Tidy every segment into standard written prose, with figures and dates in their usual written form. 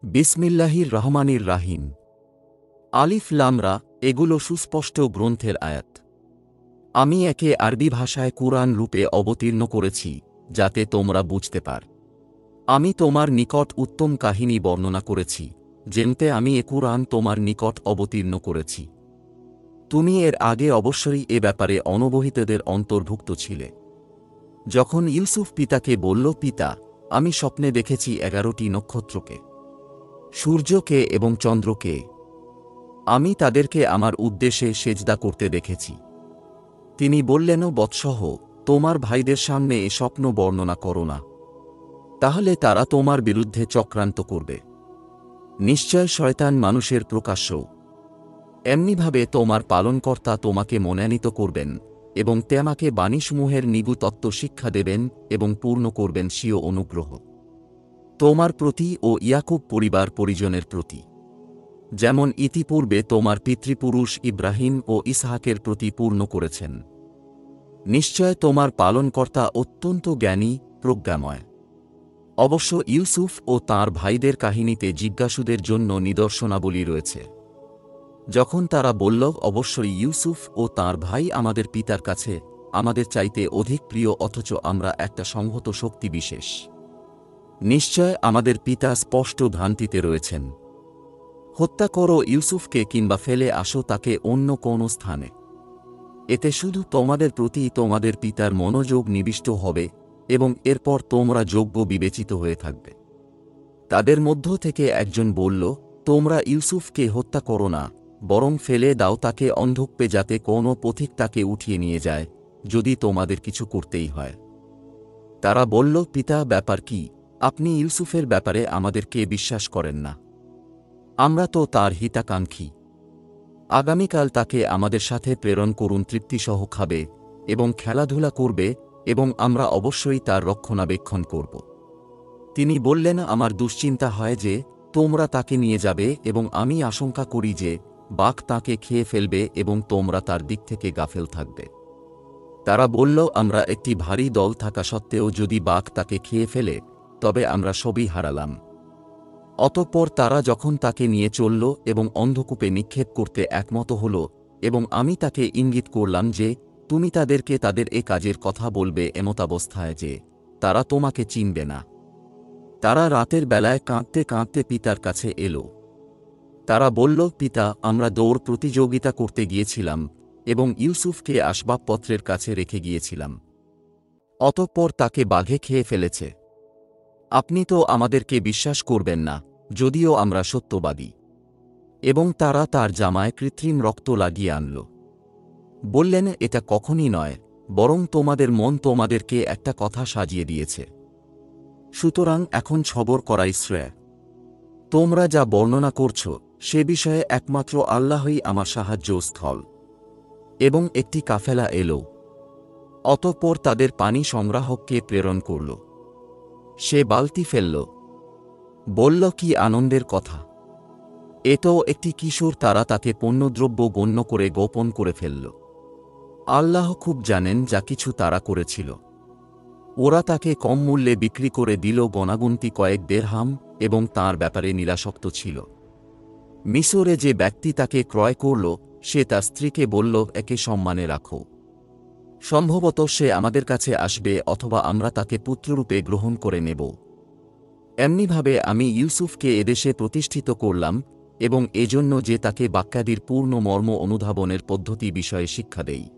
বিসমিল্লাহির রহমানির রাহিম। আলিফ লাম রা, এগুলো সুস্পষ্ট গ্রন্থের আয়াত। আমি একে আরবি ভাষায় কুরআন রূপে অবতীর্ণ করেছি, যাতে তোমরা বুঝতে পার। আমি তোমার নিকট উত্তম কাহিনী বর্ণনা করেছি, যেমতে আমি এ কুরআন তোমার নিকট অবতীর্ণ করেছি। তুমি এর আগে অবশ্যই এ ব্যাপারে অনবহিতদের অন্তর্ভুক্ত ছিলে। যখন ইউসুফ পিতাকে বলল, পিতা, আমি স্বপ্নে দেখেছি 11টি নক্ষত্রকে, সূর্যকে এবং চন্দ্রকে। আমি তাদেরকে আমার উদ্দেশ্যে সেজদা করতে দেখেছি। তিনি বললেন, বৎসহ, তোমার ভাইদের সামনে এ স্বপ্ন বর্ণনা করো না, তাহলে তারা তোমার বিরুদ্ধে চক্রান্ত করবে। নিশ্চয় শয়তান মানুষের প্রকাশ্য। এমনিভাবে তোমার পালনকর্তা তোমাকে মনোনীত করবেন এবং তোমাকে বাণীসমূহের নিগু তত্ত্ব শিক্ষা দেবেন এবং পূর্ণ করবেন স্বীয় অনুগ্রহ তোমার প্রতি ও ইয়াকুব পরিবার পরিজনের প্রতি, যেমন ইতিপূর্বে তোমার পিতৃপুরুষ ইব্রাহিম ও ইসহাকের প্রতি পূর্ণ করেছেন। নিশ্চয় তোমার পালনকর্তা অত্যন্ত জ্ঞানী, প্রজ্ঞাময়। অবশ্য ইউসুফ ও তাঁর ভাইদের কাহিনীতে জিজ্ঞাসুদের জন্য নিদর্শনাবলী রয়েছে। যখন তারা বলল, অবশ্যই ইউসুফ ও তাঁর ভাই আমাদের পিতার কাছে আমাদের চাইতে অধিক প্রিয়, অথচ আমরা একটা সংহত শক্তি বিশেষ। নিশ্চয় আমাদের পিতা স্পষ্ট ভ্রান্তিতে রয়েছেন। হত্যা করো ইউসুফকে কিংবা ফেলে আসো তাকে অন্য কোন স্থানে। এতে শুধু তোমাদের প্রতি তোমাদের পিতার মনোযোগ নিবিষ্ট হবে এবং এরপর তোমরা যোগ্য বিবেচিত হয়ে থাকবে। তাদের মধ্য থেকে একজন বলল, তোমরা ইউসুফকে হত্যা করো না, বরং ফেলে দাও তাকে অন্ধকূপে, যাতে কোনো পথিক তাকে উঠিয়ে নিয়ে যায়, যদি তোমাদের কিছু করতেই হয়। তারা বলল, পিতা, ব্যাপার কি? আপনি ইউসুফের ব্যাপারে আমাদেরকে বিশ্বাস করেন না? আমরা তো তার হিতাকাঙ্ক্ষী। আগামীকাল তাকে আমাদের সাথে প্রেরণ করুন, তৃপ্তিসহ খাবে এবং খেলাধুলা করবে এবং আমরা অবশ্যই তার রক্ষণাবেক্ষণ করব। তিনি বললেন, আমার দুশ্চিন্তা হয় যে তোমরা তাকে নিয়ে যাবে এবং আমি আশঙ্কা করি যে বাঘ তাকে খেয়ে ফেলবে এবং তোমরা তার দিক থেকে গাফেল থাকবে। তারা বলল, আমরা একটি ভারী দল থাকা সত্ত্বেও যদি বাঘ তাকে খেয়ে ফেলে, তবে আমরা সবই হারালাম। অতঃপর তারা যখন তাকে নিয়ে চলল এবং অন্ধকূপে নিক্ষেপ করতে একমত হল, এবং আমি তাকে ইঙ্গিত করলাম যে তুমি তাদেরকে তাদের এ কাজের কথা বলবে এমতাবস্থায় যে তারা তোমাকে চিনবে না। তারা রাতের বেলায় কাঁদতে কাঁদতে পিতার কাছে এল। তারা বলল, পিতা, আমরা দৌড় প্রতিযোগিতা করতে গিয়েছিলাম এবং ইউসুফকে আসবাবপত্রের কাছে রেখে গিয়েছিলাম। অতঃপর তাকে বাঘে খেয়ে ফেলেছে। আপনি তো আমাদেরকে বিশ্বাস করবেন না, যদিও আমরা সত্যবাদী। এবং তারা তার জামায় কৃত্রিম রক্ত লাগিয়ে আনল। বললেন, এটা কখনই নয়, বরং তোমাদের মন তোমাদেরকে একটা কথা সাজিয়ে দিয়েছে। সুতরাং এখন সবর করাই শ্রেয়। তোমরা যা বর্ণনা করছ সে বিষয়ে একমাত্র আল্লাহই আমার সাহায্যস্থল। এবং একটি কাফেলা এলো। অতঃপর তাদের পানি সংগ্রাহককে প্রেরণ করল। সে বালতি ফেলল। বলল, কি আনন্দের কথা! এ তো একটি কিশোর। তারা তাকে পণ্যদ্রব্য গণ্য করে গোপন করে ফেলল। আল্লাহ খুব জানেন যা কিছু তারা করেছিল। ওরা তাকে কম মূল্যে বিক্রি করে দিল, গণাগুনতি কয়েক দেরহাম, এবং তাঁর ব্যাপারে নিরাসক্ত ছিল। মিশরে যে ব্যক্তি তাকে ক্রয় করল, সে তার স্ত্রীকে বলল, একে সম্মানে রাখো। সম্ভবত সে আমাদের কাছে আসবে, অথবা আমরা তাকে পুত্ররূপে গ্রহণ করে নেব। এমনিভাবে আমি ইউসুফকে এদেশে প্রতিষ্ঠিত করলাম, এবং এজন্য যে তাকে বাক্যাদির পূর্ণ মর্ম অনুধাবনের পদ্ধতি বিষয়ে শিক্ষা দেই।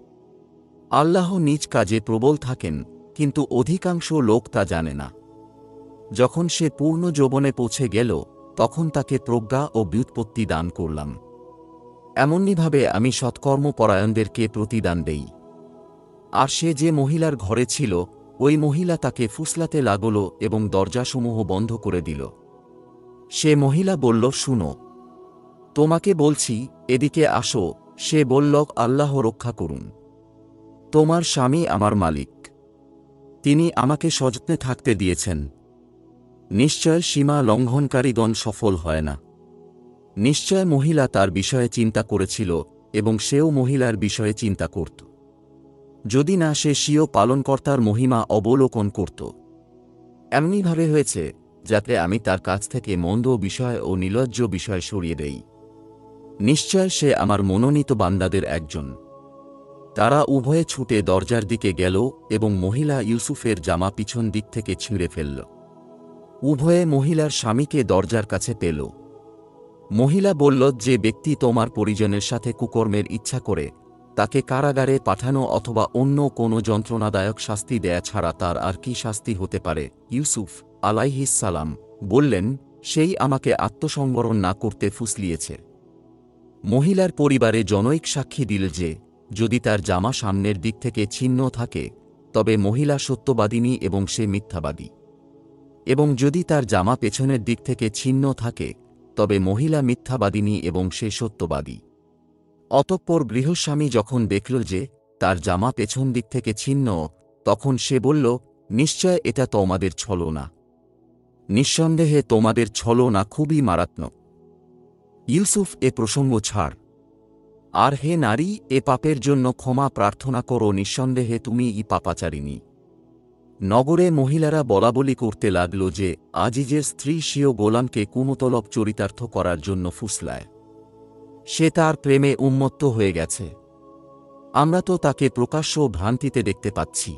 আল্লাহ নিজ কাজে প্রবল থাকেন, কিন্তু অধিকাংশ লোক তা জানে না। যখন সে পূর্ণ যৌবনে পৌঁছে গেল, তখন তাকে প্রজ্ঞা ও ব্যুৎপত্তি দান করলাম। এমনিভাবে আমি সৎকর্মপরায়ণদেরকে প্রতিদান দেই। আর সে যে মহিলার ঘরে ছিল, ওই মহিলা তাকে ফুসলাতে লাগল এবং দরজাসমূহ বন্ধ করে দিল। সে মহিলা বলল, শুনো, তোমাকে বলছি, এদিকে আসো। সে বলল, আল্লাহ রক্ষা করুন। তোমার স্বামী আমার মালিক। তিনি আমাকে সযত্নে থাকতে দিয়েছেন। নিশ্চয় সীমা লঙ্ঘনকারীগণ সফল হয় না। নিশ্চয় মহিলা তার বিষয়ে চিন্তা করেছিল, এবং সেও মহিলার বিষয়ে চিন্তা করত, যদি না সে স্বীয় পালনকর্তার মহিমা অবলোকন করত। এমনিভাবে হয়েছে, যাতে আমি তার কাছ থেকে মন্দ বিষয় ও নির্লজ্জ বিষয় সরিয়ে দেই। নিশ্চয় সে আমার মনোনীত বান্দাদের একজন। তারা উভয়ে ছুটে দরজার দিকে গেল এবং মহিলা ইউসুফের জামা পিছন দিক থেকে ছিঁড়ে ফেলল। উভয়ে মহিলার স্বামীকে দরজার কাছে পেল। মহিলা বলল, যে ব্যক্তি তোমার পরিজনের সাথে কুকর্মের ইচ্ছা করে তাকে কারাগারে পাঠানো অথবা অন্য কোনো যন্ত্রণাদায়ক শাস্তি দেয়া ছাড়া তার আর কি শাস্তি হতে পারে? ইউসুফ আলাইহিস সালাম বললেন, সেই আমাকে আত্মসংবরণ না করতে ফুসলিয়েছে। মহিলার পরিবারে জনৈক সাক্ষী দিল যে যদি তার জামা সামনের দিক থেকে ছিন্ন থাকে তবে মহিলা সত্যবাদিনী এবং সে মিথ্যাবাদী, এবং যদি তার জামা পেছনের দিক থেকে ছিন্ন থাকে তবে মহিলা মিথ্যাবাদিনী এবং সে সত্যবাদী। অতঃপর গৃহস্বামী যখন দেখল যে তার জামা পেছন দিক থেকে ছিন্ন, তখন সে বলল, নিশ্চয় এটা তোমাদের ছলনা। নিঃসন্দেহে তোমাদের ছলনা খুবই মারাত্মক। ইউসুফ এ প্রসঙ্গ ছাড়। আর হে নারী, এ পাপের জন্য ক্ষমা প্রার্থনা করো, নিঃসন্দেহে তুমি পাপাচারিণী। নগরে মহিলারা বলাবলি করতে লাগল যে আজিজের স্ত্রী স্বীয় গোলামকে কুমতলব চরিতার্থ করার জন্য ফুসলায়। সে তার প্রেমে উন্মত্ত হয়ে গেছে। আমরা তো তাকে প্রকাশ্য ভ্রান্তিতে দেখতে পাচ্ছি।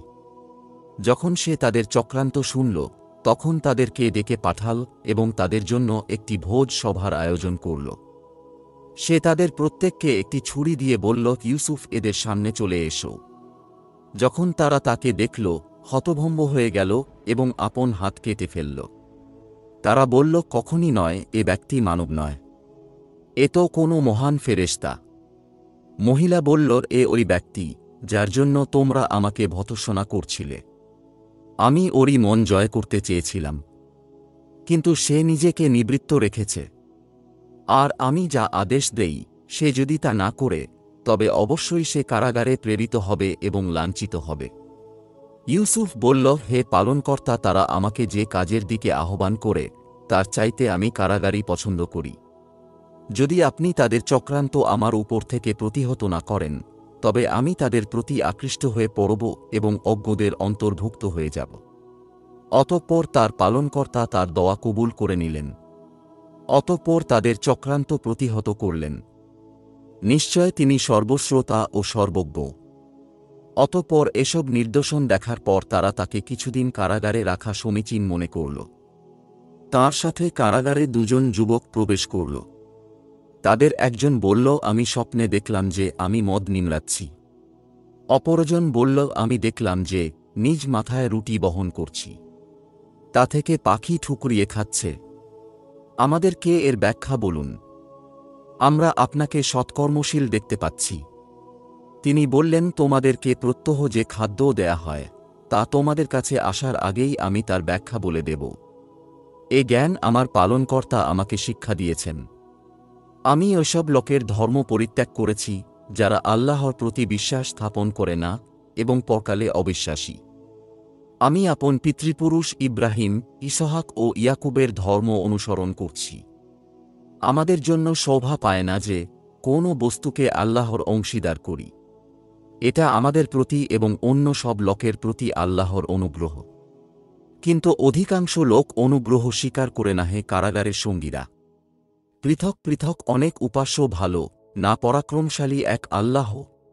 যখন সে তাদের চক্রান্ত শুনল, তখন তাদেরকে ডেকে পাঠাল এবং তাদের জন্য একটি ভোজ সভার আয়োজন করল। সে তাদের প্রত্যেককে একটি ছুরি দিয়ে বলল, ইউসুফ এদের সামনে চলে এসো। যখন তারা তাকে দেখল, হতভম্ব হয়ে গেল এবং আপন হাত কেটে ফেলল। তারা বলল, কখনই নয়, এ ব্যক্তি মানব নয়, এ তো কোনো মহান ফেরেশতা। মহিলা বলল, এ ওই ব্যক্তি যার জন্য তোমরা আমাকে ভর্ৎসনা করছিলে। আমি ওরই মন জয় করতে চেয়েছিলাম, কিন্তু সে নিজেকে নিবৃত্ত রেখেছে। আর আমি যা আদেশ দেই সে যদি তা না করে, তবে অবশ্যই সে কারাগারে প্রেরিত হবে এবং লাঞ্ছিত হবে। ইউসুফ বলল, হে পালনকর্তা, তারা আমাকে যে কাজের দিকে আহ্বান করে তার চাইতে আমি কারাগারই পছন্দ করি। যদি আপনি তাদের চক্রান্ত আমার উপর থেকে প্রতিহত না করেন, তবে আমি তাদের প্রতি আকৃষ্ট হয়ে পড়ব এবং অজ্ঞদের অন্তর্ভুক্ত হয়ে যাব। অতঃপর তার পালনকর্তা তার দোয়া কবুল করে নিলেন। অতঃপর তাদের চক্রান্ত প্রতিহত করলেন। নিশ্চয় তিনি সর্বশ্রোতা ও সর্বজ্ঞ। অতঃপর এসব নিদর্শন দেখার পর তারা তাকে কিছুদিন কারাগারে রাখা সমীচীন মনে করল। তার সাথে কারাগারে দুজন যুবক প্রবেশ করল। তাদের একজন বলল, আমি স্বপ্নে দেখলাম যে আমি মদ নিমড়াচ্ছি। অপরজন বলল, আমি দেখলাম যে নিজ মাথায় রুটি বহন করছি, তা থেকে পাখি ঠুকরিয়ে খাচ্ছে। আমাদেরকে এর ব্যাখ্যা বলুন। আমরা আপনাকে সৎকর্মশীল দেখতে পাচ্ছি। তিনি বললেন, তোমাদেরকে প্রত্যহ যে খাদ্য দেয়া হয় তা তোমাদের কাছে আসার আগেই আমি তার ব্যাখ্যা বলে দেব। এ জ্ঞান আমার পালনকর্তা আমাকে শিক্ষা দিয়েছেন। আমি ওইসব লোকের ধর্ম পরিত্যাগ করেছি যারা আল্লাহর প্রতি বিশ্বাস স্থাপন করে না এবং পরকালে অবিশ্বাসী। আমি আপন পিতৃপুরুষ ইব্রাহিম, ইসহাক ও ইয়াকুবের ধর্ম অনুসরণ করছি। আমাদের জন্য শোভা পায় না যে কোনো বস্তুকে আল্লাহর অংশীদার করি। এটা আমাদের প্রতি এবং অন্য সব লোকের প্রতি আল্লাহর অনুগ্রহ। কিন্তু অধিকাংশ লোক অনুগ্রহ স্বীকার করে না। হে কারাগারের সঙ্গীরা, পৃথক পৃথক অনেক উপাস্য ভালো না পরাক্রমশালী এক আল্লাহ,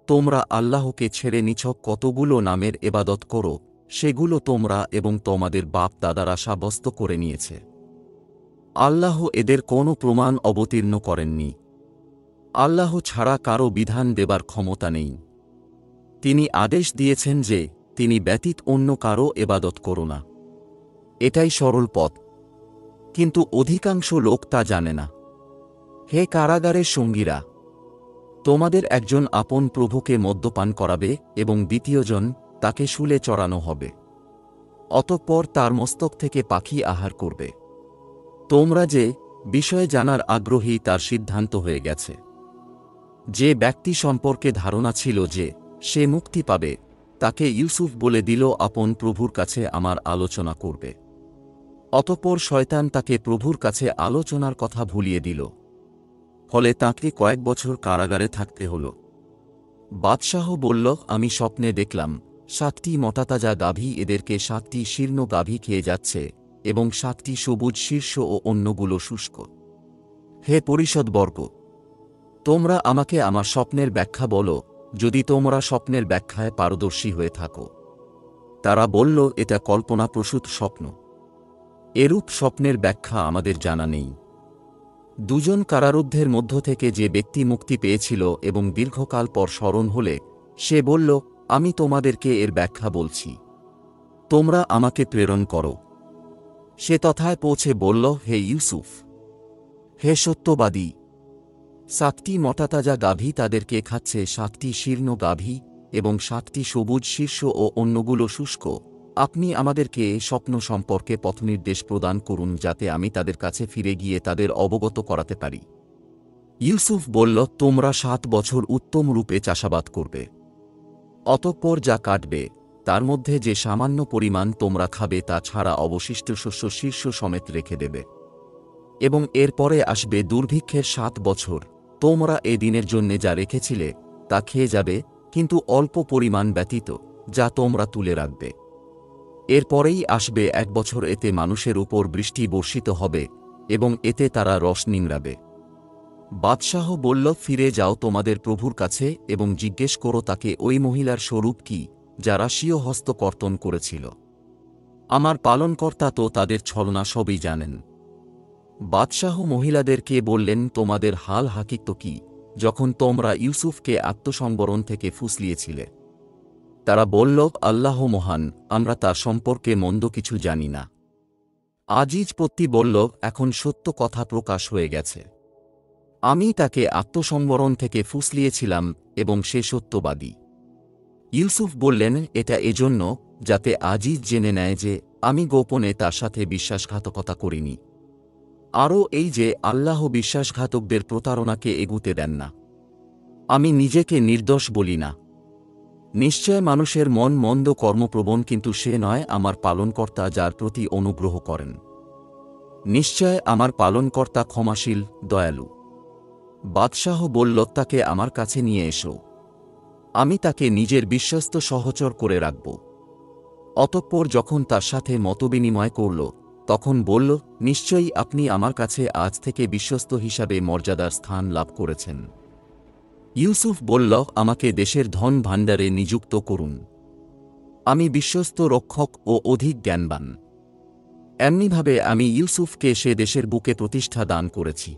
তোমরা আল্লাহকে ছেড়ে নিছক কতগুলো নামের এবাদত করো, সেগুলো তোমরা এবং তোমাদের বাপ দাদারা সাব্যস্ত করে নিয়েছে। আল্লাহ এদের কোনো প্রমাণ অবতীর্ণ করেননি। আল্লাহ ছাড়া কারো বিধান দেবার ক্ষমতা নেই। তিনি আদেশ দিয়েছেন যে তিনি ব্যতীত অন্য কারো এবাদত করো না। এটাই সরল পথ, কিন্তু অধিকাংশ লোক তা জানে না। হে কারাগারের সঙ্গীরা, তোমাদের একজন আপন প্রভুকে মদ্যপান করাবে এবং দ্বিতীয়জন তাকে শুলে চড়ানো হবে। অতঃপর তার মস্তক থেকে পাখি আহার করবে। তোমরা যে বিষয়ে জানার আগ্রহী তার সিদ্ধান্ত হয়ে গেছে। যে ব্যক্তি সম্পর্কে ধারণা ছিল যে সে মুক্তি পাবে, তাকে ইউসুফ বলে দিল আপন প্রভুর কাছে আমার আলোচনা করবে। অতঃপর শয়তান তাকে প্রভুর কাছে আলোচনার কথা ভুলিয়ে দিল। ফলে তাঁকে কয়েক বছর কারাগারে থাকতে হল। বাদশাহ বলল, আমি স্বপ্নে দেখলাম 7টি মোটাতাজা গাভী এদেরকে 7টি শীর্ণ গাভী খেয়ে যাচ্ছে এবং 7টি সবুজ শীর্ষ ও অন্যগুলো শুষ্ক। হে পরিষদবর্গ, তোমরা আমাকে আমার স্বপ্নের ব্যাখ্যা বলো, যদি তোমরা স্বপ্নের ব্যাখ্যায় পারদর্শী হয়ে থাকো। তারা বলল, এটা কল্পনাপ্রসূত স্বপ্ন। এরূপ স্বপ্নের ব্যাখ্যা আমাদের জানা নেই। দুজন কারারুদ্ধের মধ্য থেকে যে ব্যক্তি মুক্তি পেয়েছিল এবং দীর্ঘকাল পর স্মরণ হলে, সে বলল, আমি তোমাদেরকে এর ব্যাখ্যা বলছি, তোমরা আমাকে প্রেরণ করো। সে তথায় পৌঁছে বলল, হে ইউসুফ, হে সত্যবাদী, 7টি মোটাতাজা গাভী তাদেরকে খাচ্ছে, 7টি শীর্ণ গাভী এবং 7টি সবুজ শীর্ষ ও অন্যগুলো শুষ্ক। আপনি আমাদেরকে এ স্বপ্ন সম্পর্কে পথনির্দেশ প্রদান করুন, যাতে আমি তাদের কাছে ফিরে গিয়ে তাদের অবগত করাতে পারি। ইউসুফ বলল, তোমরা 7 বছর উত্তম রূপে চাষাবাদ করবে। অতঃপর যা কাটবে তার মধ্যে যে সামান্য পরিমাণ তোমরা খাবে তা ছাড়া অবশিষ্ট শস্য শীর্ষ সমেত রেখে দেবে। এবং এরপরে আসবে দুর্ভিক্ষের 7 বছর। তোমরা এ দিনের জন্যে যা রেখেছিলে তা খেয়ে যাবে, কিন্তু অল্প পরিমাণ ব্যতীত, যা তোমরা তুলে রাখবে। এরপরেই আসবে 1 বছর, এতে মানুষের উপর বৃষ্টি বর্ষিত হবে এবং এতে তারা রস নিংড়াবে। বাদশাহ বলল, ফিরে যাও তোমাদের প্রভুর কাছে এবং জিজ্ঞেস করো তাকে ওই মহিলার স্বরূপ কি, যারা স্বীয় হস্ত কর্তন করেছিল। আমার পালনকর্তা তো তাদের ছলনা সবই জানেন। বাদশাহ মহিলাদেরকে বললেন, তোমাদের হাল হাকিকত কি যখন তোমরা ইউসুফকে আত্মসংবরণ থেকে ফুসলিয়েছিলে? তারা বলল, আল্লাহ মহান, আমরা তার সম্পর্কে মন্দ কিছু জানি না। আজিজ পত্নী বলল, এখন সত্য কথা প্রকাশ হয়ে গেছে। আমি তাকে আত্মসংবরণ থেকে ফুসলিয়েছিলাম এবং সে সত্যবাদী। ইউসুফ বললেন, এটা এজন্য যাতে আজিজ জেনে নেয় যে আমি গোপনে তার সাথে বিশ্বাসঘাতকতা করিনি। আরও এই যে আল্লাহ বিশ্বাসঘাতকদের প্রতারণাকে এগুতে দেন না। আমি নিজেকে নির্দোষ বলি না। নিশ্চয় মানুষের মন মন্দ কর্মপ্রবণ, কিন্তু সে নয় আমার পালনকর্তা যার প্রতি অনুগ্রহ করেন। নিশ্চয় আমার পালনকর্তা ক্ষমাশীল, দয়ালু। বাদশাহ বলল, তাকে আমার কাছে নিয়ে এসো, আমি তাকে নিজের বিশ্বস্ত সহচর করে রাখব। অতঃপর যখন তার সাথে মতবিনিময় করল, তখন বলল, নিশ্চয়ই আপনি আমার কাছে আজ থেকে বিশ্বস্ত হিসাবে মর্যাদার স্থান লাভ করেছেন। ইউসুফ বলল, আমাকে দেশের ধন ভাণ্ডারে নিযুক্ত করুন, আমি বিশ্বস্ত রক্ষক ও অধিক জ্ঞানবান। এমনিভাবে আমি ইউসুফকে সে দেশের বুকে প্রতিষ্ঠা দান করেছি।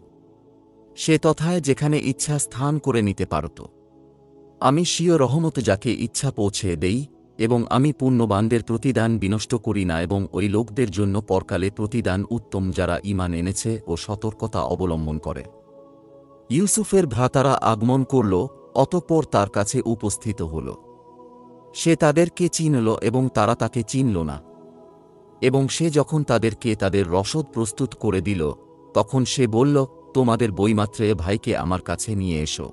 সে তথায় যেখানে ইচ্ছা স্থান করে নিতে পারত। আমি স্বীয় রহমত যাকে ইচ্ছা পৌঁছে দেই, এবং আমি পুণ্যবানদের প্রতিদান বিনষ্ট করি না, এবং ওই লোকদের জন্য পরকালে প্রতিদান উত্তম যারা ঈমান এনেছে ও সতর্কতা অবলম্বন করে। ইউসুফের ভ্রাতারা আগমন করল, অতঃপর তার কাছে উপস্থিত হল। সে তাদেরকে চিনল এবং তারা তাকে চিনল না। এবং সে যখন তাদেরকে তাদের রসদ প্রস্তুত করে দিল, তখন সে বলল, তোমাদের বৈমাত্রে ভাইকে আমার কাছে নিয়ে এসো।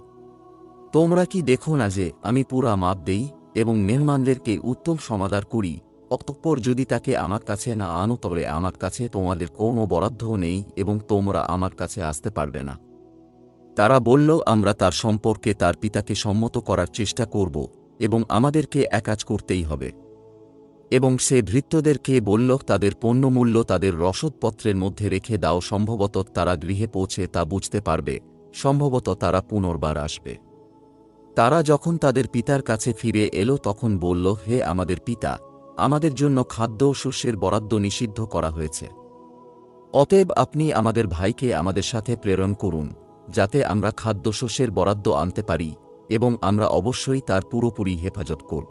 তোমরা কি দেখো না যে আমি পুরা মাপ দেই এবং মেহমানদেরকে উত্তম সমাদর করি? অতঃপর যদি তাকে আমার কাছে না আনো, তবে আমার কাছে তোমাদের কোনো বরাদ্দও নেই এবং তোমরা আমার কাছে আসতে পারবে না। তারা বলল, আমরা তার সম্পর্কে তার পিতাকে সম্মত করার চেষ্টা করব এবং আমাদেরকে এক কাজ করতেই হবে। এবং সে ভৃত্যদেরকে বলল, তাদের পণ্যমূল্য তাদের রসদপত্রের মধ্যে রেখে দাও, সম্ভবত তারা গৃহে পৌঁছে তা বুঝতে পারবে, সম্ভবত তারা পুনর্বার আসবে। তারা যখন তাদের পিতার কাছে ফিরে এলো, তখন বলল, হে আমাদের পিতা, আমাদের জন্য খাদ্য ও শস্যের বরাদ্দ নিষিদ্ধ করা হয়েছে। অতএব আপনি আমাদের ভাইকে আমাদের সাথে প্রেরণ করুন, যাতে আমরা খাদ্যশস্যের বরাদ্দ আনতে পারি, এবং আমরা অবশ্যই তার পুরোপুরি হেফাজত করব।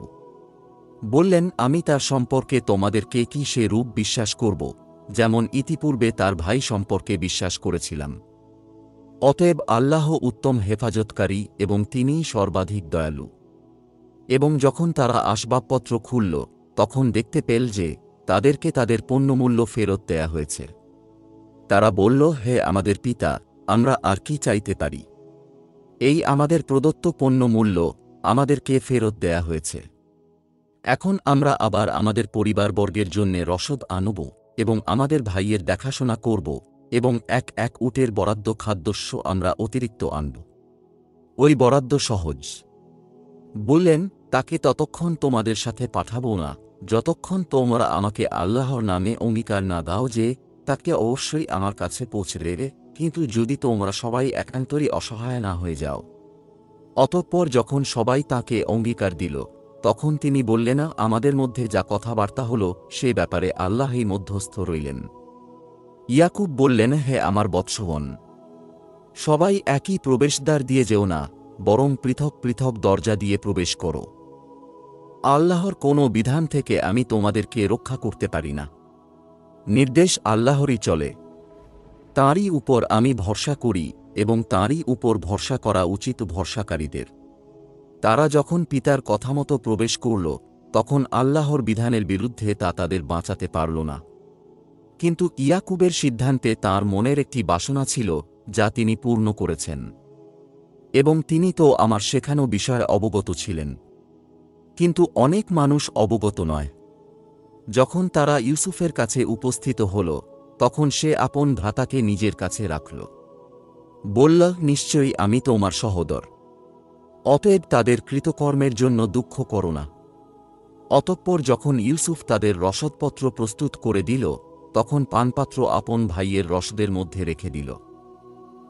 বললেন, আমি তার সম্পর্কে তোমাদেরকে কি সে রূপ বিশ্বাস করব, যেমন ইতিপূর্বে তার ভাই সম্পর্কে বিশ্বাস করেছিলাম? অতএব আল্লাহ উত্তম হেফাজতকারী এবং তিনিই সর্বাধিক দয়ালু। এবং যখন তারা আসবাবপত্র খুলল, তখন দেখতে পেল যে তাদেরকে তাদের পণ্যমূল্য ফেরত দেয়া হয়েছে। তারা বলল, হে আমাদের পিতা, আমরা আর কি চাইতে পারি? এই আমাদের প্রদত্ত পণ্যমূল্য আমাদেরকে ফেরত দেয়া হয়েছে। এখন আমরা আবার আমাদের পরিবারবর্গের জন্যে রসদ আনব এবং আমাদের ভাইয়ের দেখাশোনা করব, এবং এক এক উটের বরাদ্দ খাদ্যশস্য আমরা অতিরিক্ত আনব। ওই বরাদ্দ সহজ। বললেন, তাকে ততক্ষণ তোমাদের সাথে পাঠাবো না যতক্ষণ তোমরা আমাকে আল্লাহর নামে অঙ্গীকার না দাও যে তাকে অবশ্যই আমার কাছে পৌঁছে দেবে, কিন্তু যদি তোমরা সবাই একান্তরই অসহায় না হয়ে যাও। অতঃপর যখন সবাই তাকে অঙ্গীকার দিল, তখন তিনি বললেন, আমাদের মধ্যে যা কথাবার্তা হল সে ব্যাপারে আল্লাহই মধ্যস্থ রইলেন। ইয়াকুব বললেন, হে আমার বৎসগণ, সবাই একই প্রবেশদ্বার দিয়ে যেও না, বরং পৃথক পৃথক দরজা দিয়ে প্রবেশ করো। আল্লাহর কোনো বিধান থেকে আমি তোমাদেরকে রক্ষা করতে পারি না। নির্দেশ আল্লাহরই চলে, তাঁরই উপর আমি ভরসা করি এবং তাঁরই উপর ভরসা করা উচিত ভরসাকারীদের। তারা যখন পিতার কথামতো প্রবেশ করল, তখন আল্লাহর বিধানের বিরুদ্ধে তা তাদের বাঁচাতে পারল না। কিন্তু ইয়াকুবের সিদ্ধান্তে তাঁর মনের একটি বাসনা ছিল, যা তিনি পূর্ণ করেছেন, এবং তিনি তো আমার শেখানো বিষয়ে অবগত ছিলেন। কিন্তু অনেক মানুষ অবগত নয়। যখন তারা ইউসুফের কাছে উপস্থিত হল, তখন সে আপন ভ্রাতাকে নিজের কাছে রাখল। বলল, নিশ্চয়ই আমি তোমার সহোদর, অতএব তাদের কৃতকর্মের জন্য দুঃখ করো না। অতঃপর যখন ইউসুফ তাদের রসদপত্র প্রস্তুত করে দিল, তখন পানপাত্র আপন ভাইয়ের রসদের মধ্যে রেখে দিল।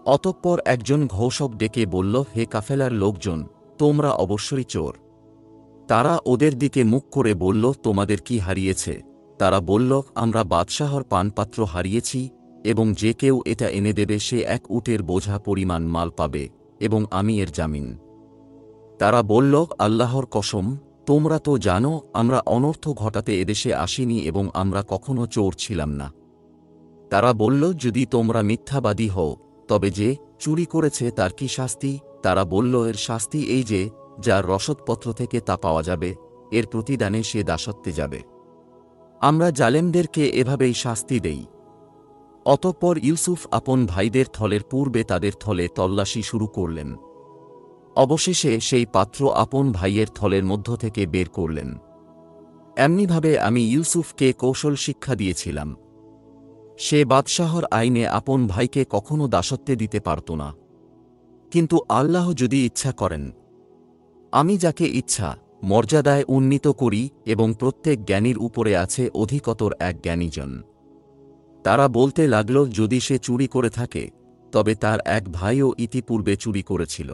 অতঃপর একজন ঘোষক ডেকে বলল, হে কাফেলার লোকজন, তোমরা অবশ্যই চোর। তারা ওদের দিকে মুখ করে বলল, তোমাদের কি হারিয়েছে? তারা বলল, আমরা বাদশাহর পানপাত্র হারিয়েছি, এবং যে কেউ এটা এনে দেবে সে এক উটের বোঝা পরিমাণ মাল পাবে, এবং আমি এর জামিন। তারা বলল, আল্লাহর কসম, তোমরা তো জানো আমরা অনর্থ ঘটাতে এদেশে আসিনি এবং আমরা কখনো চোর ছিলাম না। তারা বলল, যদি তোমরা মিথ্যাবাদী হও, তবে যে চুরি করেছে তার কি শাস্তি? তারা বলল, এর শাস্তি এই যে, যার রসদপত্র থেকে তা পাওয়া যাবে, এর প্রতিদানে সে দাসত্বে যাবে। আমরা জালেমদেরকে এভাবেই শাস্তি দেই। অতঃপর ইউসুফ আপন ভাইদের থলের পূর্বে তাদের থলে তল্লাশি শুরু করলেন। অবশেষে সেই পাত্র আপন ভাইয়ের থলের মধ্য থেকে বের করলেন। এমনিভাবে আমি ইউসুফকে কৌশল শিক্ষা দিয়েছিলাম। সে বাদশাহর আইনে আপন ভাইকে কখনো দাসত্বে দিতে পারত না। কিন্তু আল্লাহ যদি ইচ্ছা করেন, আমি যাকে ইচ্ছা মর্যাদায় উন্নীত করি, এবং প্রত্যেক জ্ঞানীর উপরে আছে অধিকতর এক জ্ঞানীজন। তারা বলতে লাগল, যদি সে চুরি করে থাকে, তবে তার এক ভাইও ইতিপূর্বে চুরি করেছিল।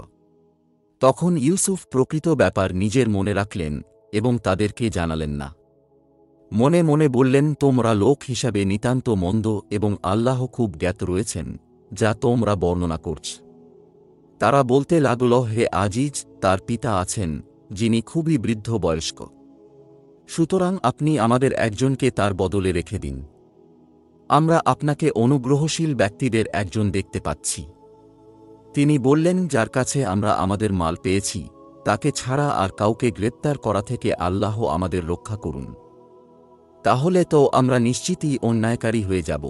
তখন ইউসুফ প্রকৃত ব্যাপার নিজের মনে রাখলেন এবং তাদেরকে জানালেন না। মনে মনে বললেন, তোমরা লোক হিসাবে নিতান্ত মন্দ এবং আল্লাহ খুব জ্ঞাত রয়েছেন, যা তোমরা বর্ণনা করছ। তারা বলতে লাগল, হে আজিজ, তার পিতা আছেন, যিনি খুবই বৃদ্ধ বয়স্ক। সুতরাং আপনি আমাদের একজনকে তার বদলে রেখে দিন। আমরা আপনাকে অনুগ্রহশীল ব্যক্তিদের একজন দেখতে পাচ্ছি। তিনি বললেন, যার কাছে আমরা আমাদের মাল পেয়েছি, তাকে ছাড়া আর কাউকে গ্রেপ্তার করা থেকে আল্লাহ আমাদের রক্ষা করুন। তাহলে তো আমরা নিশ্চিতই অন্যায়কারী হয়ে যাব।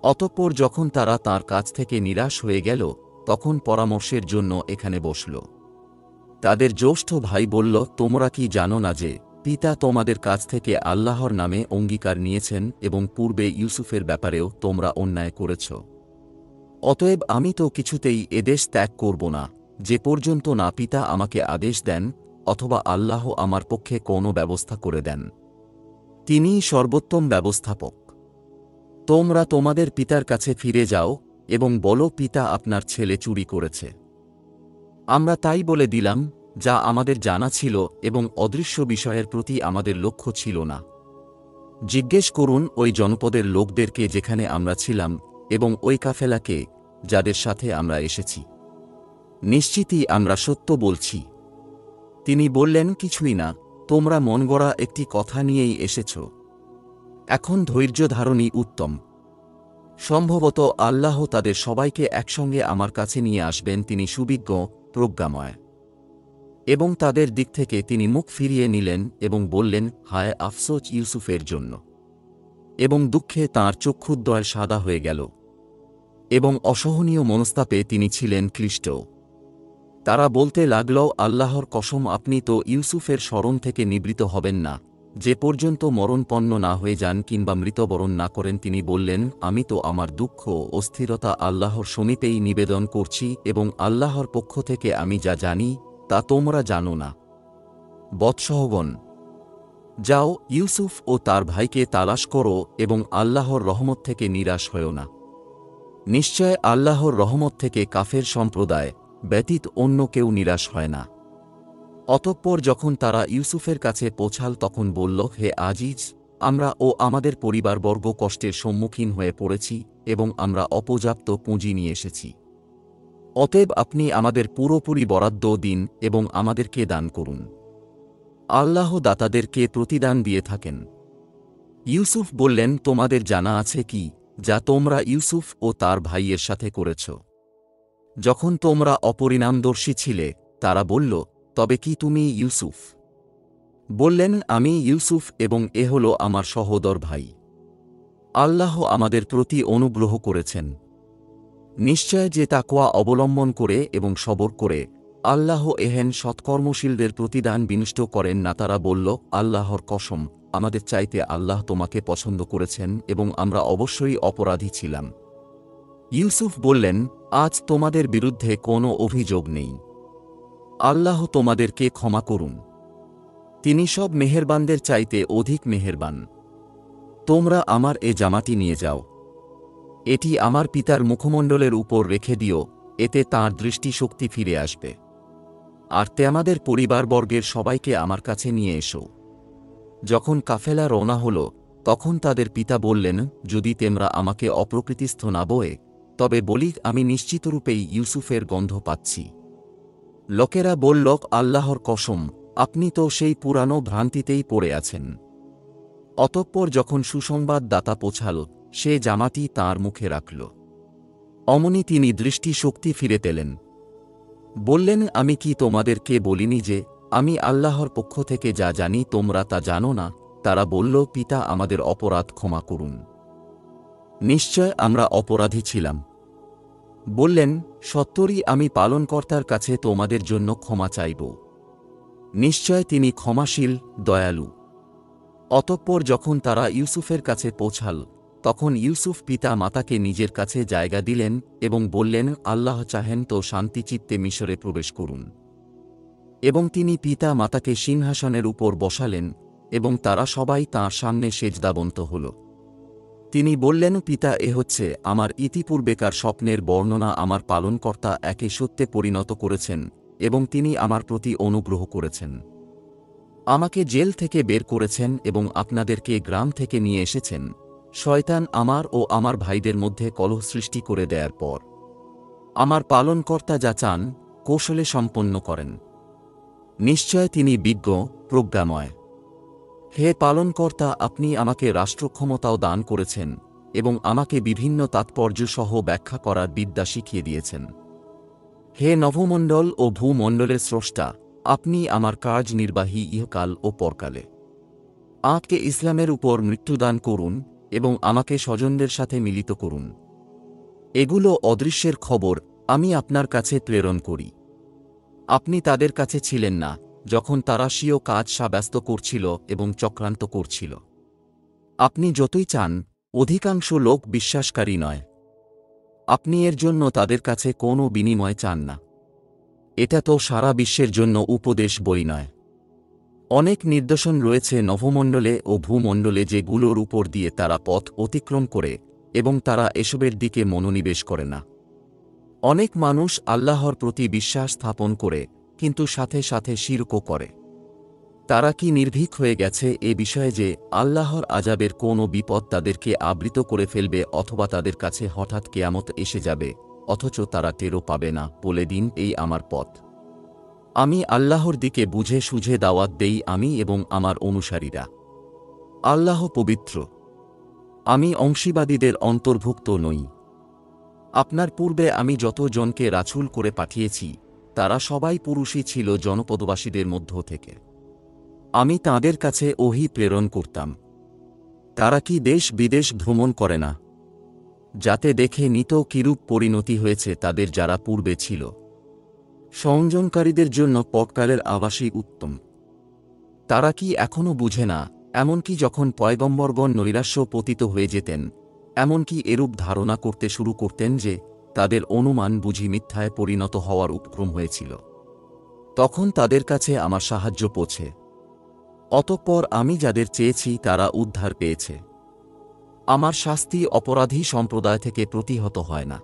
অতঃপর যখন তারা তার কাছ থেকে নিরাশ হয়ে গেল, তখন পরামর্শের জন্য এখানে বসল। তাদের জ্যেষ্ঠ ভাই বলল, তোমরা কি জানো না যে পিতা তোমাদের কাছ থেকে আল্লাহর নামে অঙ্গীকার নিয়েছেন এবং পূর্বে ইউসুফের ব্যাপারেও তোমরা অন্যায় করেছ? অতএব আমি তো কিছুতেই এদেশ ত্যাগ করব না, যে পর্যন্ত না পিতা আমাকে আদেশ দেন অথবা আল্লাহ আমার পক্ষে কোনো ব্যবস্থা করে দেন। তিনিই সর্বোত্তম ব্যবস্থাপক। তোমরা তোমাদের পিতার কাছে ফিরে যাও এবং বলো, পিতা আপনার ছেলে চুরি করেছে। আমরা তাই বলে দিলাম, যা আমাদের জানা ছিল এবং অদৃশ্য বিষয়ের প্রতি আমাদের লক্ষ্য ছিল না। জিজ্ঞেস করুন ওই জনপদের লোকদেরকে যেখানে আমরা ছিলাম, এবং ওই কাফেলাকে যাদের সাথে আমরা এসেছি। নিশ্চিতই আমরা সত্য বলছি। তিনি বললেন, কিছুই না, তোমরা মনগড়া একটি কথা নিয়েই এসেছ। এখন ধৈর্য ধারণই উত্তম। সম্ভবত আল্লাহ তাদের সবাইকে একসঙ্গে আমার কাছে নিয়ে আসবেন। তিনি সুবিজ্ঞ, প্রজ্ঞাময়। এবং তাদের দিক থেকে তিনি মুখ ফিরিয়ে নিলেন এবং বললেন, হায় আফসোস ইউসুফের জন্য। এবং দুঃখে তাঁর চক্ষুদ্বয় সাদা হয়ে গেল, এবং অসহনীয় মনস্তাপে তিনি ছিলেন ক্লিষ্ট। তারা বলতে লাগল, আল্লাহর কসম, আপনি তো ইউসুফের স্মরণ থেকে নিবৃত হবেন না, যে পর্যন্ত মরণপন্ন না হয়ে যান কিংবা মৃতবরণ না করেন। তিনি বললেন, আমি তো আমার দুঃখ ও স্থিরতা আল্লাহর সমীপেই নিবেদন করছি, এবং আল্লাহর পক্ষ থেকে আমি যা জানি তা তোমরা জানো না। বৎসহগণ, যাও, ইউসুফ ও তার ভাইকে তালাশ করো এবং আল্লাহর রহমত থেকে নিরাশ হয়ো না। নিশ্চয় আল্লাহর রহমত থেকে কাফের সম্প্রদায় ব্যতীত অন্য কেউ নিরাশ হয় না। অতঃপর যখন তারা ইউসুফের কাছে পৌঁছাল তখন বলল, হে আজিজ, আমরা ও আমাদের পরিবারবর্গ কষ্টের সম্মুখীন হয়ে পড়েছি এবং আমরা অপর্যাপ্ত পুঁজি নিয়ে এসেছি। অতএব আপনি আমাদের পুরোপুরি বরাদ্দ দিন এবং আমাদেরকে দান করুন। আল্লাহ দাতাদেরকে প্রতিদান দিয়ে থাকেন। ইউসুফ বললেন, তোমাদের জানা আছে কি যা তোমরা ইউসুফ ও তার ভাইয়ের সাথে করেছ? যখন তোমরা অপরিণামদর্শী ছিলে, তারা বলল, তবে কি তুমি ইউসুফ? বললেন, আমি ইউসুফ এবং এ হল আমার সহোদর ভাই। আল্লাহ আমাদের প্রতি অনুগ্রহ করেছেন। নিশ্চয় যে তাকওয়া অবলম্বন করে এবং সবর করে আল্লাহ এহেন সৎকর্মশীলদের প্রতিদান বিনষ্ট করেন না। তারা বলল, আল্লাহর কসম, আমাদের চাইতে আল্লাহ তোমাকে পছন্দ করেছেন এবং আমরা অবশ্যই অপরাধী ছিলাম। ইউসুফ বললেন, আজ তোমাদের বিরুদ্ধে কোনো অভিযোগ নেই। আল্লাহ তোমাদেরকে ক্ষমা করুন। তিনি সব মেহেরবানদের চাইতে অধিক মেহেরবান। তোমরা আমার এ জামাটি নিয়ে যাও। এটি আমার পিতার মুখমণ্ডলের উপর রেখে দিও, এতে তাঁর দৃষ্টিশক্তি ফিরে আসবে। আর আমাদের পরিবারবর্গের সবাইকে আমার কাছে নিয়ে এসো। যখন কাফেলা রওনা হল, তখন তাদের পিতা বললেন, যদি তোমরা আমাকে অপ্রকৃতিস্থ না বয়ে, তবে বলি আমি নিশ্চিতরূপেই ইউসুফের গন্ধ পাচ্ছি। লোকেরা বলল, আল্লাহর কসম, আপনি তো সেই পুরানো ভ্রান্তিতেই পড়ে আছেন। অতঃপর যখন সুসংবাদ দাতা পৌঁছাল, সে জামাটি তাঁর মুখে রাখল। অমনি তিনি দৃষ্টিশক্তি ফিরে পেলেন। বললেন, আমি কি তোমাদেরকে বলিনি যে আমি আল্লাহর পক্ষ থেকে যা জানি তোমরা তা জানো না? তারা বলল, পিতা, আমাদের অপরাধ ক্ষমা করুন। নিশ্চয় আমরা অপরাধী ছিলাম। বললেন, সত্তরই আমি পালনকর্তার কাছে তোমাদের জন্য ক্ষমা চাইব। নিশ্চয় তিনি ক্ষমাশীল, দয়ালু। অতঃপর যখন তারা ইউসুফের কাছে পৌঁছাল, তখন ইউসুফ পিতা মাতাকে নিজের কাছে জায়গা দিলেন এবং বললেন, আল্লাহ চাহেন তো শান্তিচিত্তে মিশরে প্রবেশ করুন। এবং তিনি পিতা মাতাকে সিংহাসনের উপর বসালেন এবং তারা সবাই তাঁর সামনে সেজদাবন্ত হল। তিনি বললেন, পিতা, এ হচ্ছে আমার ইতিপূর্বেকার স্বপ্নের বর্ণনা। আমার পালনকর্তা একে সত্যে পরিণত করেছেন এবং তিনি আমার প্রতি অনুগ্রহ করেছেন। আমাকে জেল থেকে বের করেছেন এবং আপনাদেরকে গ্রাম থেকে নিয়ে এসেছেন, শয়তান আমার ও আমার ভাইদের মধ্যে কলহ সৃষ্টি করে দেয়ার পর। আমার পালনকর্তা যা চান কৌশলে সম্পন্ন করেন। নিশ্চয় তিনি বিজ্ঞ, প্রজ্ঞাময়। হে পালনকর্তা, আপনি আমাকে রাষ্ট্রক্ষমতাও দান করেছেন এবং আমাকে বিভিন্ন তাৎপর্যসহ ব্যাখ্যা করার বিদ্যা শিখিয়ে দিয়েছেন। হে নভমণ্ডল ও ভূমণ্ডলের স্রষ্টা, আপনি আমার কাজ নির্বাহী ইহকাল ও পরকালে। আমাকে ইসলামের উপর মৃত্যুদান করুন এবং আমাকে স্বজনদের সাথে মিলিত করুন। এগুলো অদৃশ্যের খবর আমি আপনার কাছে প্রেরণ করি। আপনি তাদের কাছে ছিলেন না যখন তারা স্বীয় কাজ সাব্যস্ত করছিল এবং চক্রান্ত করছিল। আপনি যতই চান, অধিকাংশ লোক বিশ্বাসকারী নয়। আপনি এর জন্য তাদের কাছে কোনো বিনিময় চান না। এটা তো সারা বিশ্বের জন্য উপদেশ বই নয়। অনেক নির্দেশন রয়েছে নভমণ্ডলে ও ভূমণ্ডলে, যেগুলোর উপর দিয়ে তারা পথ অতিক্রম করে এবং তারা এসবের দিকে মনোনিবেশ করে না। অনেক মানুষ আল্লাহর প্রতি বিশ্বাস স্থাপন করে কিন্তু সাথে সাথে শিরকও করে। তারা কি নির্ভীক হয়ে গেছে এ বিষয়ে যে আল্লাহর আযাবের কোনো বিপদ তাদেরকে আবৃত করে ফেলবে অথবা তাদের কাছে হঠাৎ কিয়ামত এসে যাবে, অথচ তারা টেরও পাবে না? বলে দিন, এই আমার পথ। আমি আল্লাহর দিকে বুঝে সুঝে দাওয়াত দেই, আমি এবং আমার অনুসারীরা। আল্লাহ পবিত্র। আমি অংশীবাদীদের অন্তর্ভুক্ত নই। আপনার পূর্বে আমি যত জনকে রাসূল করে পাঠিয়েছি, তারা সবাই পুরুষই ছিল জনপদবাসীদের মধ্য থেকে। আমি তাঁদের কাছে ওহী প্রেরণ করতাম। তারা কি দেশ বিদেশ ভ্রমণ করে না, যাতে দেখে নিত কিরূপ পরিণতি হয়েছে তাদের যারা পূর্বে ছিল? সংযমকারীদের জন্য পরকালের আবাসই উত্তম। তারা কি এখনও বুঝে না? এমনকি যখন পয়গম্বরগণ নৈরাশ্য পতিত হয়ে যেতেন, এমনকি এরূপ ধারণা করতে শুরু করতেন যে তাদের অনুমান বুঝি মিথ্যায় পরিণত হওয়ার উপক্রম হয়েছিল, তখন তাদের কাছে আমার সাহায্য পৌঁছে। অতঃপর আমি যাদের চেয়েছি তারা উদ্ধার পেয়েছে। আমার শাস্তি অপরাধী সম্প্রদায় থেকে প্রতিহত হয় না।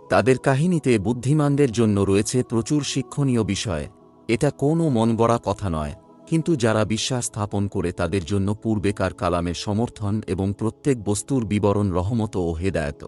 তাদের কাহিনীতে বুদ্ধিমানদের জন্য রয়েছে প্রচুর শিক্ষণীয় বিষয়। এটা কোনো মনগড়া কথা নয়, কিন্তু যারা বিশ্বাস স্থাপন করে তাদের জন্য পূর্বেকার কালামের সমর্থন এবং প্রত্যেক বস্তুর বিবরণ রহমত ও হেদায়েত।